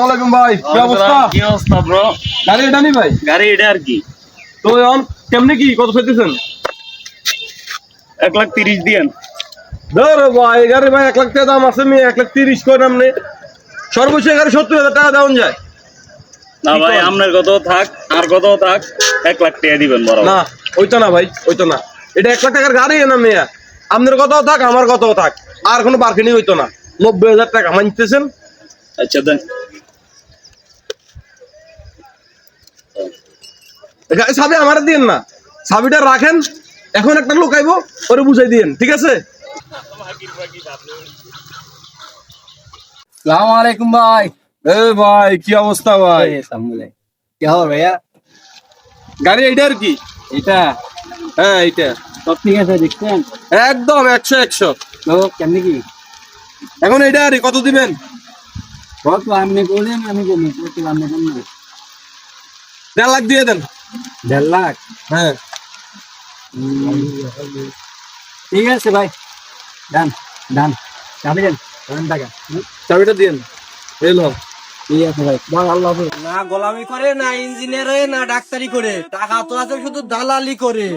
আলাইকুম ভাই, কি অবস্থা? কি অবস্থা ব্রো? গাড়ি এটা নি ভাই? গাড়ি এটা আর কি? তো এখন কেমনে কি কত চাইতেছেন? 1,30,000 দিয়েন। ধরো ভাই, গাড়ি ভাই 1 লাখ টাকা দাম আছে, আমি 1,30,000 করে নামনে সর্বোচ্চ গাড়ি 70,000 টাকা দেওয়া যায় না কি ভাই, করেন? আপনার কত থাক আর কত থাক, 1,00,000 টাকা দিবেন বড়। না ওইটা না ভাই, ওইটা না, এটা 1 লাখ টাকার গাড়ি না মেয়া। আপনার কথাও থাক, আমার কথাও থাক, আর কোনো বার্গেনিং হইতো না। 90,000 টাকা মানতেছেন? আচ্ছা দেন। চাবি আমার দিন না, চাবিটা রাখেন, এখন একটা লোক আইবো, ওরে বুঝাই দিন, ঠিক আছে? সালাম আলাইকুম ভাই। এ ভাই, কি অবস্থা ভাই? কি খবর ভাইয়া? গাড়ি এইটা আর কি? এটা হ্যাঁ এইটা সব ঠিক আছে দেখছেন? একদম 100 তো কেমনি কি এখন এইটা আর কত দিবেন? কত আপনি বলেন, আমি বলি কত আপনি বলেন। 1.5 লাখ দিয়ে দেন। 1.5 লাখ? হ্যাঁ ঠিক আছে ভাই, ডান ডান। চাবি দেন, টাকা। চাবিটা দিন। এলো ঠিক আছে ভাই, ভাই আল্লাহ হাফেজ। না গোলামি করে, না ইঞ্জিনিয়ার হয়ে, না ডাক্তারি করে, টাকা তো আছে শুধু দালালি করে।